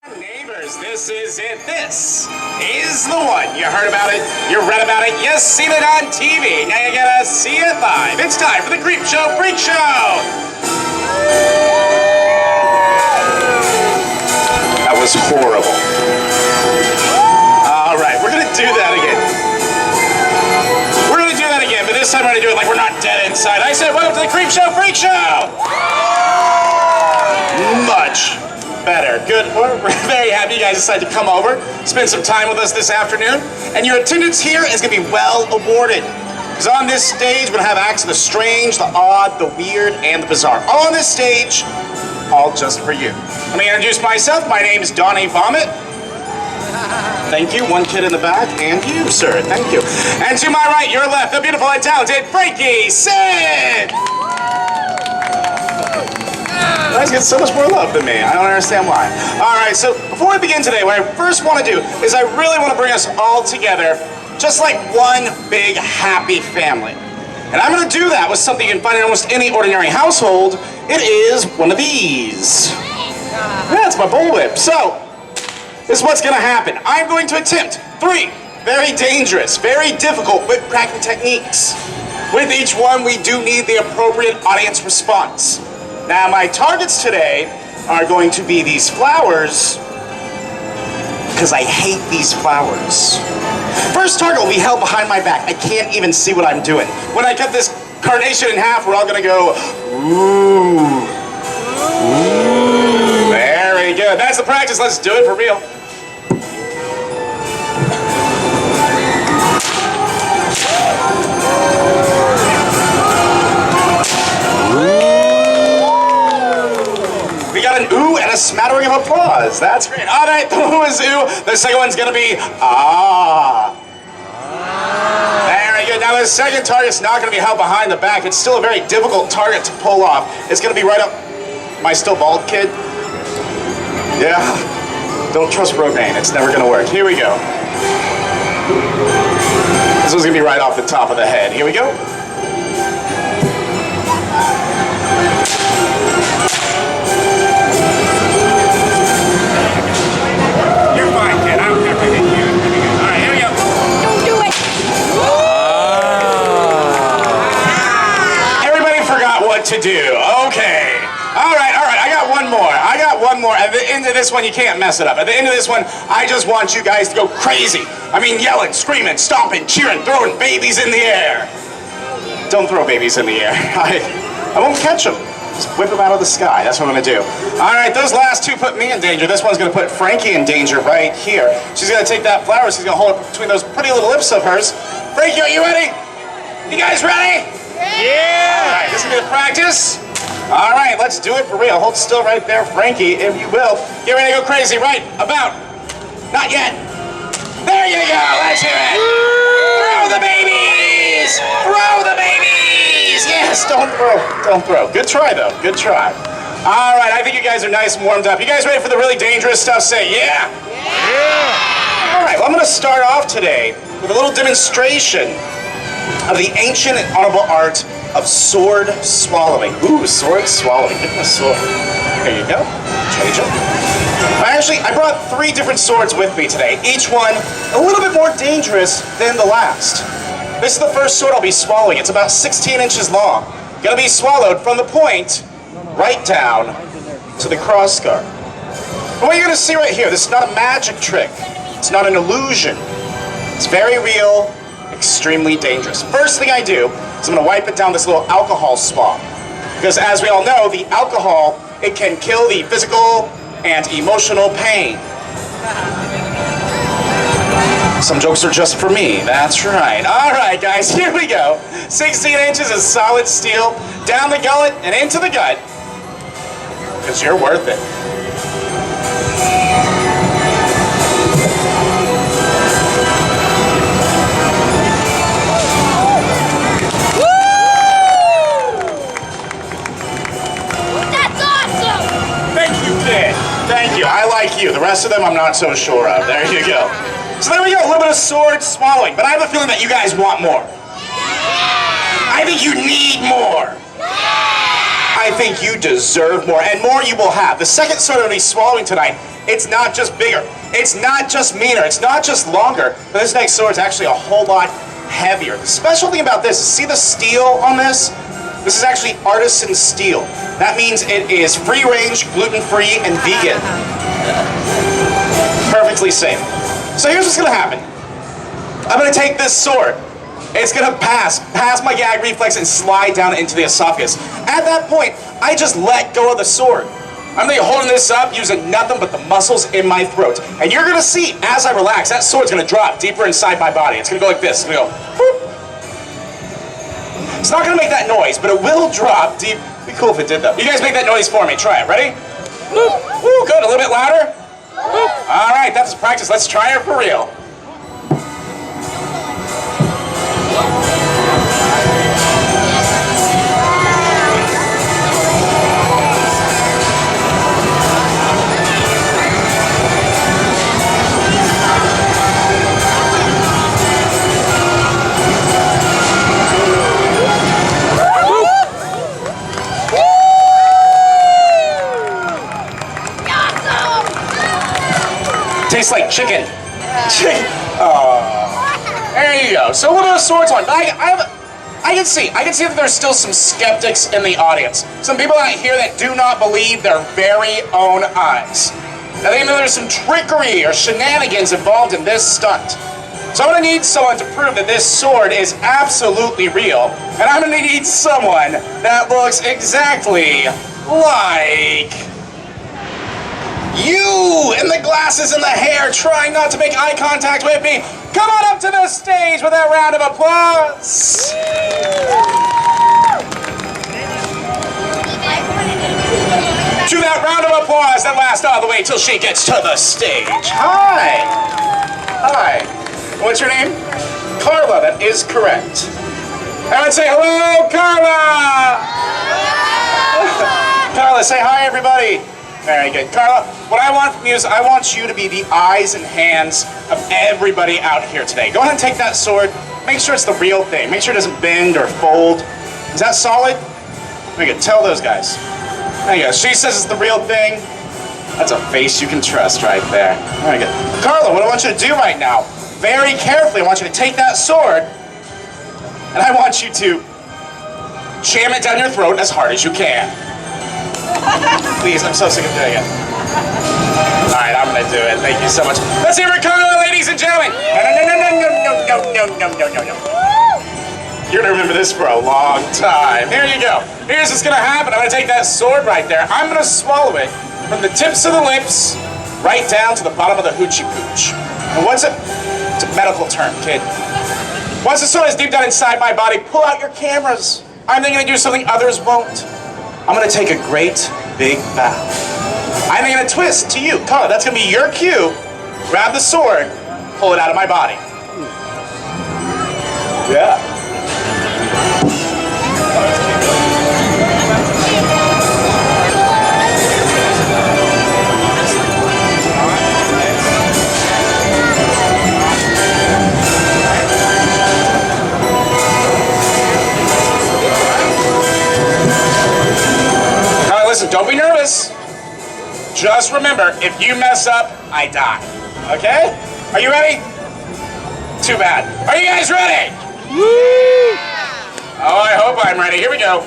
Neighbors, this is it. This is the one. You heard about it, you read about it, you seen it on TV. Now you gotta see it live. It's time for the Creepshow Freakshow. That was horrible. All right, we're gonna do that again. We're gonna do that again, but this time we're gonna do it like we're not dead inside. I said, welcome to the Creepshow Freakshow. Much better. Good. We're very happy you guys decided to come over, spend some time with us this afternoon, and your attendance here is going to be well awarded. Because on this stage, we're going to have acts of the strange, the odd, the weird, and the bizarre. All on this stage, all just for you. Let me introduce myself. My name is Donnie Vomit. Thank you. One kid in the back, and you, sir. Thank you. And to my right, your left, the beautiful and talented Frankie Sid. You guys get so much more love than me. I don't understand why. All right, so before we begin today, what I first want to do is I really want to bring us all together just like one big happy family. And I'm going to do that with something you can find in almost any ordinary household. It is one of these. Yeah, it's my bullwhip. So, this is what's going to happen. I'm going to attempt 3 very dangerous, very difficult whip cracking techniques. With each one, we do need the appropriate audience response. Now, my targets today are going to be these flowers, because I hate these flowers. First target will be held behind my back. I can't even see what I'm doing. When I cut this carnation in half, we're all going to go, ooh. Ooh. Very good. That's the practice. Let's do it for real. We got an ooh and a smattering of applause. That's great. All right, the ooh is ooh. The second one's going to be ah. Very good. Now the second target's not going to be held behind the back. It's still a very difficult target to pull off. It's going to be right up. Am I still bald, kid? Yeah. Don't trust Rogaine. It's never going to work. Here we go. This one's going to be right off the top of the head. Here we go. To do. Okay. All right. I got one more. At the end of this one, you can't mess it up. At the end of this one, I just want you guys to go crazy. I mean, yelling, screaming, stomping, cheering, throwing babies in the air. Don't throw babies in the air. I won't catch them. Just whip them out of the sky. That's what I'm going to do. All right. Those last two put me in danger. This one's going to put Frankie in danger right here. She's going to take that flower. She's going to hold it between those pretty little lips of hers. Frankie, are you ready? You guys ready? Yeah! All right, this is going to be the practice. All right, let's do it for real. Hold still right there, Frankie, if you will. Get ready to go crazy. Right about. Not yet. There you go. Let's hear it. Throw the babies! Throw the babies! Yes, don't throw. Don't throw. Good try, though. Good try. All right, I think you guys are nice and warmed up. You guys ready for the really dangerous stuff? Say yeah. Yeah! All right, well, I'm going to start off today with a little demonstration of the ancient and honorable art of sword swallowing. Ooh, sword swallowing. Give me a sword. There you go. Change it. I brought 3 different swords with me today. Each one a little bit more dangerous than the last. This is the first sword I'll be swallowing. It's about 16 inches long. Gonna be swallowed from the point right down to the cross guard. But what you're gonna see right here, this is not a magic trick. It's not an illusion. It's very real. Extremely dangerous. First thing I do is I'm going to wipe it down this little alcohol swab. Because as we all know, the alcohol, it can kill the physical and emotional pain. Some jokes are just for me. That's right. All right, guys, here we go. 16 inches of solid steel down the gullet and into the gut. Because you're worth it. Thank you. I like you. The rest of them I'm not so sure of. There you go. So there we go. A little bit of sword swallowing. But I have a feeling that you guys want more. I think you need more. I think you deserve more, and more you will have. The second sword I'm going to be swallowing tonight, it's not just bigger, it's not just meaner, it's not just longer, but this next sword is actually a whole lot heavier. The special thing about this is, see the steel on this? This is actually artisan steel. That means it is free-range, gluten-free, and vegan. Perfectly safe. So here's what's gonna happen. I'm gonna take this sword. It's gonna pass my gag reflex and slide down into the esophagus. At that point, I just let go of the sword. I'm gonna be holding this up using nothing but the muscles in my throat. And you're gonna see, as I relax, that sword's gonna drop deeper inside my body. It's gonna go like this. It's gonna go, boop. It's not gonna make that noise, but it will drop deep. It'd be cool if it did though. You guys make that noise for me. Try it. Ready? Boop. Ooh, good. A little bit louder. Boop. All right, that's practice. Let's try it for real. Tastes like chicken. Chicken. Oh. There you go. So a little bit of sword talk. I can see that there's still some skeptics in the audience. Some people out here that do not believe their very own eyes. Now they think that there's some trickery or shenanigans involved in this stunt. So I'm gonna need someone to prove that this sword is absolutely real. And I'm gonna need someone that looks exactly like you, in the glasses and the hair, trying not to make eye contact with me. Come on up to the stage with a round of applause. To that round of applause that lasts all the way till she gets to the stage. Hi. Hi. What's your name? Carla, that is correct. I would say hello, Carla. Carla, say hi, everybody. Very good. Carla, what I want from you is I want you to be the eyes and hands of everybody out here today. Go ahead and take that sword. Make sure it's the real thing. Make sure it doesn't bend or fold. Is that solid? Very good. Tell those guys. There you go. She says it's the real thing. That's a face you can trust right there. Very good. Carla, what I want you to do right now, very carefully, I want you to take that sword and I want you to jam it down your throat as hard as you can. Please, I'm so sick of doing it. Alright, I'm gonna do it. Thank you so much. Let's hear it, Carla, ladies and gentlemen. No. You're gonna remember this for a long time. Here you go. Here's what's gonna happen. I'm gonna take that sword right there. I'm gonna swallow it from the tips of the lips right down to the bottom of the hoochie pooch. And once it's a medical term, kid. Once the sword is deep down inside my body, pull out your cameras. I'm then gonna do something others won't. I'm gonna take a great big bow. I'm gonna twist to you. Carla, that's gonna be your cue. Grab the sword, pull it out of my body. Yeah. Listen, don't be nervous. Just remember, if you mess up, I die. Okay? Are you ready? Too bad. Are you guys ready? Woo! Oh, I hope I'm ready. Here we go.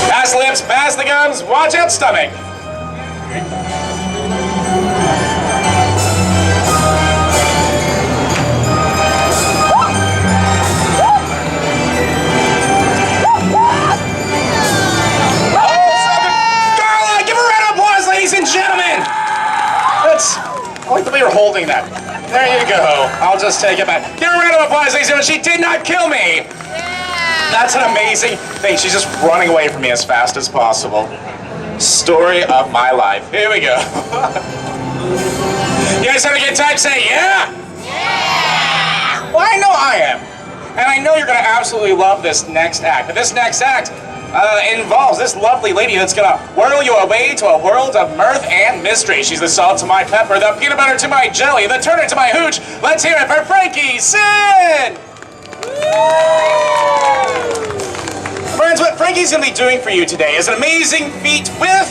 Pass the lips, pass the gums, watch out stomach. Ladies and gentlemen, I like the way you're holding that. There you go. I'll just take it back. Give her a round of applause, ladies and gentlemen. She did not kill me. That's an amazing thing. She's just running away from me as fast as possible. Story of my life. Here we go. You guys having a good time? Say yeah. Yeah. Well, I know I am. And I know you're going to absolutely love this next act. But this next act involves this lovely lady that's gonna whirl you away to a world of mirth and mystery. She's the salt to my pepper, the peanut butter to my jelly, the turner to my hooch. Let's hear it for Frankie Sin! Friends, what Frankie's gonna be doing for you today is an amazing feat with,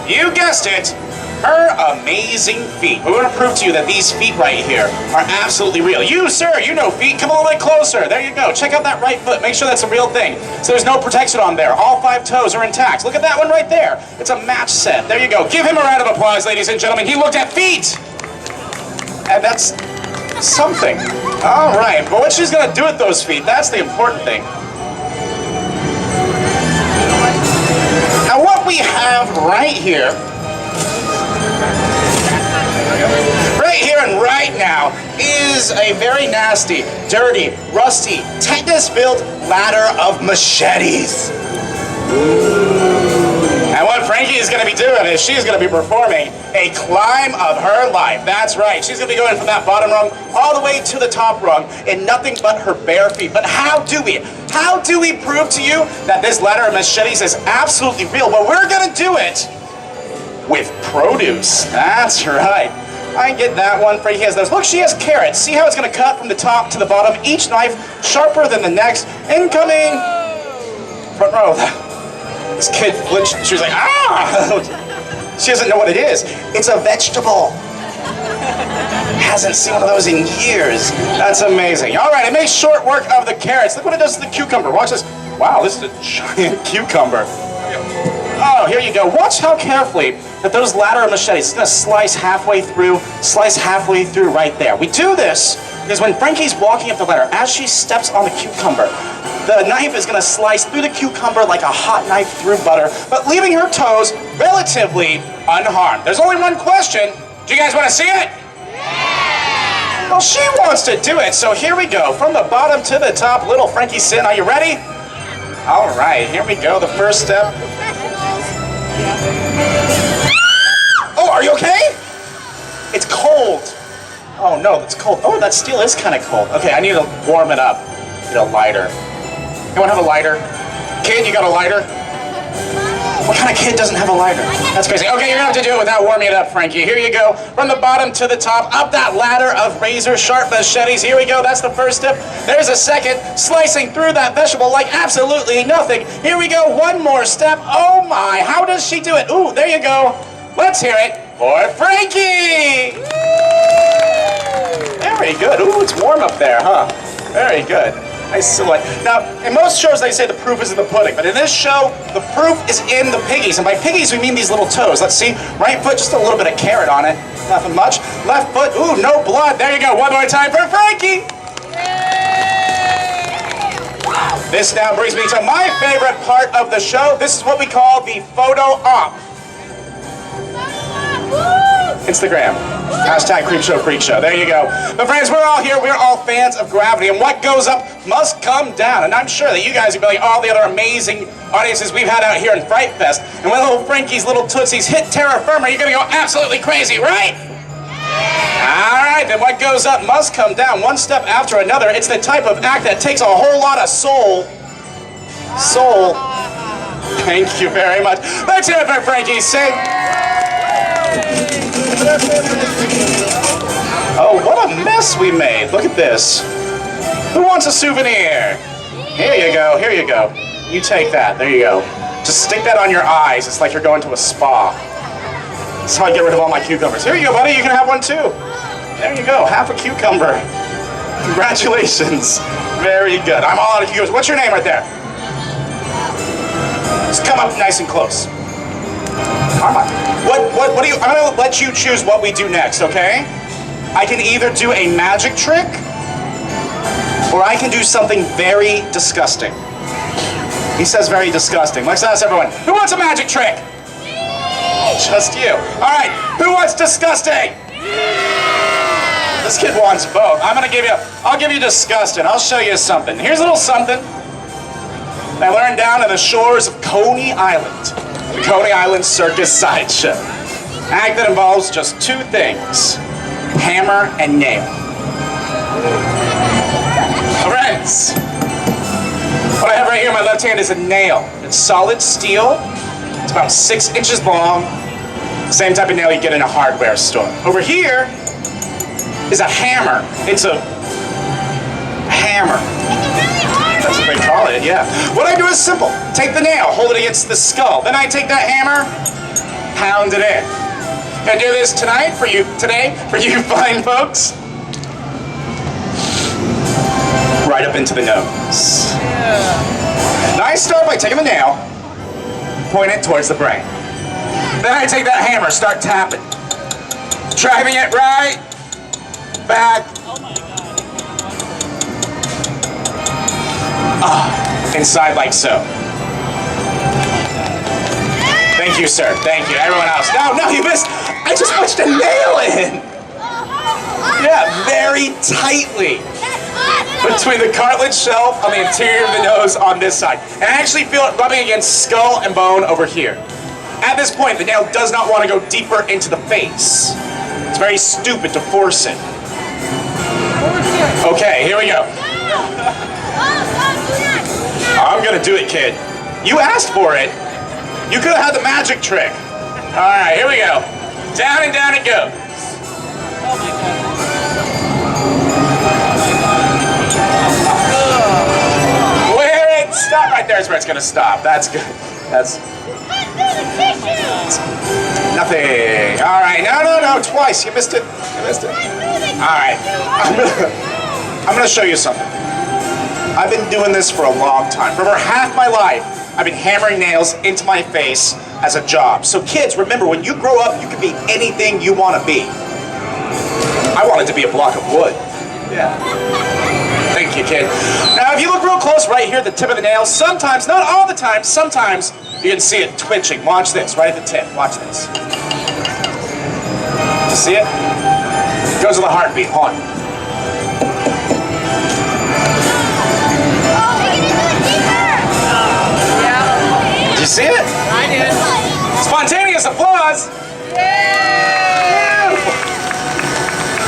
you guessed it, her amazing feet. We're gonna prove to you that these feet right here are absolutely real. You, sir, you know feet. Come a little bit closer. There you go. Check out that right foot. Make sure that's a real thing. So there's no protection on there. All 5 toes are intact. Look at that one right there. It's a match set. There you go. Give him a round of applause, ladies and gentlemen. He looked at feet. And that's something. All right. But what she's gonna do with those feet, that's the important thing. Now what we have right here and right now is a very nasty, dirty, rusty, tetanus-filled ladder of machetes. And what Frankie is going to be doing is she's going to be performing a climb of her life. That's right. She's going to be going from that bottom rung all the way to the top rung in nothing but her bare feet. But how do we prove to you that this ladder of machetes is absolutely real? Well, we're going to do it with produce. That's right. I get that one. Frankie has those. Look, she has carrots. See how it's going to cut from the top to the bottom? Each knife sharper than the next. Incoming. Front row. This kid flinched. She was like, ah! She doesn't know what it is. It's a vegetable. Hasn't seen one of those in years. That's amazing. All right, it makes short work of the carrots. Look what it does to the cucumber. Watch this. Wow, this is a giant cucumber. Oh, here you go. Watch how carefully that those ladder of machetes is going to slice halfway through right there. We do this because when Frankie's walking up the ladder, as she steps on the cucumber, the knife is going to slice through the cucumber like a hot knife through butter, but leaving her toes relatively unharmed. There's only one question. Do you guys want to see it? Yeah! Well, she wants to do it, so here we go. From the bottom to the top, little Frankie Sin. Are you ready? All right, here we go. The first step. Oh, are you okay? It's cold. Oh no, it's cold. Oh, that steel is kind of cold. Okay, I need to warm it up. Get a lighter. Anyone have a lighter? Kid, you got a lighter? What kind of kid doesn't have a lighter? That's crazy. Okay, you're gonna have to do it without warming it up, Frankie. Here you go. From the bottom to the top, up that ladder of razor-sharp machetes. Here we go. That's the first step. There's a second. Slicing through that vegetable like absolutely nothing. Here we go. One more step. Oh my, how does she do it? Ooh, there you go. Let's hear it for Frankie. Very good. Ooh, it's warm up there, huh? Very good. Nice silhouette. Now, in most shows they say the proof is in the pudding, but in this show, the proof is in the piggies. And by piggies, we mean these little toes. Let's see. Right foot, just a little bit of carrot on it. Nothing much. Left foot, ooh, no blood. There you go. One more time for Frankie. This now brings me to my favorite part of the show. This is what we call the photo op. Instagram. Hashtag Creepshow Freakshow. There you go. But friends, we're all here. We're all fans of gravity. And what goes up must come down. And I'm sure that you guys are like all the other amazing audiences we've had out here in Fright Fest. And when little Frankie's little tootsies hit terra firma, you're going to go absolutely crazy, right? All right, then what goes up must come down, one step after another. It's the type of act that takes a whole lot of soul. Thank you very much. Let's hear it for Frankie. Sing. Oh, what a mess we made. Look at this. Who wants a souvenir? Here you go, here you go. You take that, there you go. Just stick that on your eyes. It's like you're going to a spa. That's how I get rid of all my cucumbers. Here you go, buddy, you can have one too. There you go, half a cucumber. Congratulations. Very good. I'm all out of cucumbers. What's your name right there? Just come up nice and close. Come on. What do you, I'm gonna let you choose what we do next, okay? I can either do a magic trick, or I can do something very disgusting. He says very disgusting. Let's ask everyone, who wants a magic trick? Just you. All right, who wants disgusting? This kid wants both. I'll give you disgusting. I'll show you something. Here's a little something I learned down on the shores of Coney Island. The Coney Island Circus Sideshow. Act that involves just two things. Hammer and nail. Friends, what I have right here in my left hand is a nail. It's solid steel. It's about 6 inches long. The same type of nail you get in a hardware store. Over here is a hammer. It's a hammer. they call it, yeah. What I do is simple. Take the nail, hold it against the skull. Then I take that hammer, pound it in. Gonna do this today for you fine folks. Right up into the nose. Now I start by taking the nail, point it towards the brain. Then I take that hammer, start tapping. Driving it right, back. Inside like so. Thank you, sir. Thank you. Everyone else. No, you missed. I just punched a nail in. Yeah, very tightly. Between the cartilage shelf on the interior of the nose on this side. And I actually feel it rubbing against skull and bone over here. At this point, the nail does not want to go deeper into the face. It's very stupid to force it. Okay, here we go. I'm gonna do it, kid. You asked for it. You could have had the magic trick. All right, here we go. Down and down it goes. Oh my God. Where it stop right there is where it's gonna stop. That's good. That's nothing. All right, no, twice. You missed it. You missed it. All right. I'm gonna show you something. I've been doing this for a long time. For over half my life, I've been hammering nails into my face as a job. So kids, remember, when you grow up, you can be anything you want to be. I wanted to be a block of wood. Yeah. Thank you, kid. Now, if you look real close right here at the tip of the nail, sometimes, not all the time, sometimes you can see it twitching. Watch this, right at the tip. Watch this. You see it? It goes with the heartbeat. Hold on. Did you see it? I did. Spontaneous applause. Yeah.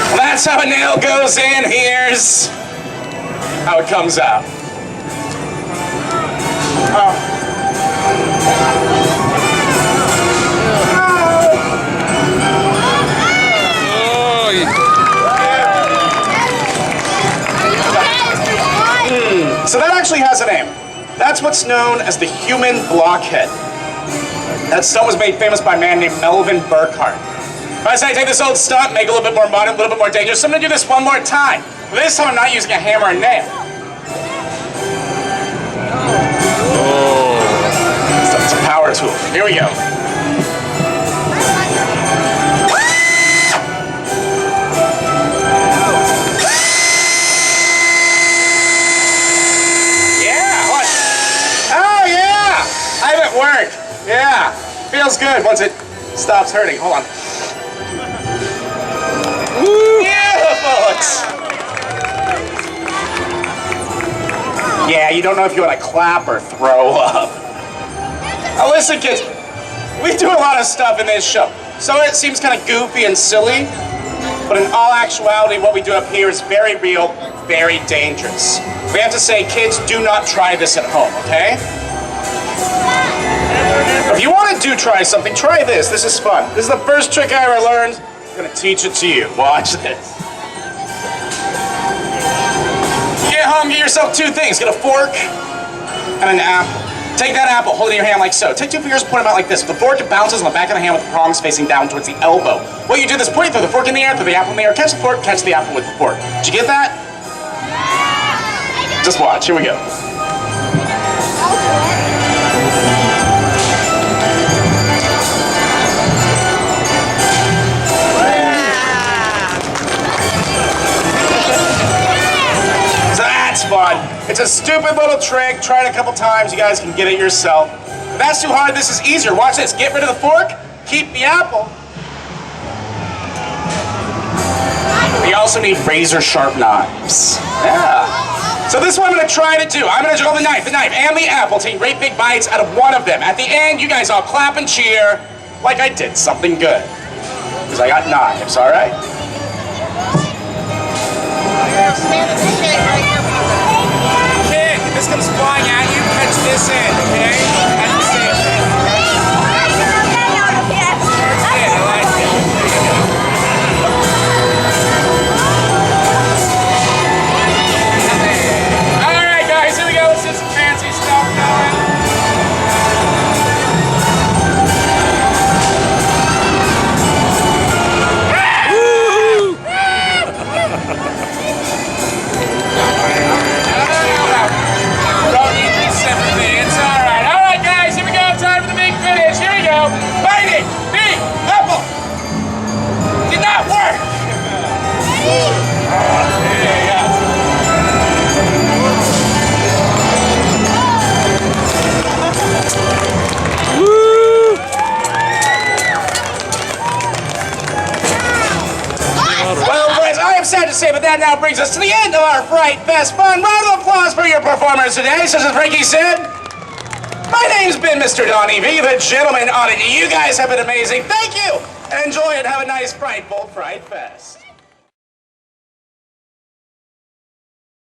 Well, that's how a nail goes in. Here's how it comes out. So that actually has a name. That's what's known as the human blockhead. That stunt was made famous by a man named Melvin Burkhart. I say take this old stunt, make it a little bit more modern, a little bit more dangerous. So I'm gonna do this one more time. But this time I'm not using a hammer and nail. Oh. It's a power tool. Here we go. Work. Yeah. Feels good once it stops hurting. Hold on. Beautiful. Yeah, you don't know if you want to clap or throw up. Now listen, kids. We do a lot of stuff in this show. So it seems kind of goofy and silly, but in all actuality, what we do up here is very real, very dangerous. We have to say, kids, do not try this at home, okay? If you want to try something, try this. This is fun. This is the first trick I ever learned. I'm going to teach it to you. Watch this. Get home, get yourself two things. Get a fork and an apple. Take that apple, hold it in your hand like so. Take two fingers, point them out like this. With the fork, it bounces on the back of the hand with the prongs facing down towards the elbow. What you do is point, throw the fork in the air, throw the apple in the air, catch the fork, catch the apple with the fork. Did you get that? Just watch. Here we go. Fun. It's a stupid little trick. Try it a couple times. You guys can get it yourself. If that's too hard, this is easier. Watch this. Get rid of the fork. Keep the apple. We also need razor sharp knives. Yeah. So this is what I'm going to try to do. I'm going to juggle the knife, and the apple. Take great big bites out of one of them. At the end, you guys all clap and cheer like I did something good. Because I got knives, all right? Kid, if this comes flying at you, catch this end, okay? At the same time. Yeah, I like it. All right, guys, here we go. Let's just but that now brings us to the end of our Fright Fest fun. Round of applause for your performers today. So as Frankie said, my name's been Mr. Donnie V, the gentleman on it. You guys have been amazing. Thank you. Enjoy it. Have a nice, frightful Fright Fest.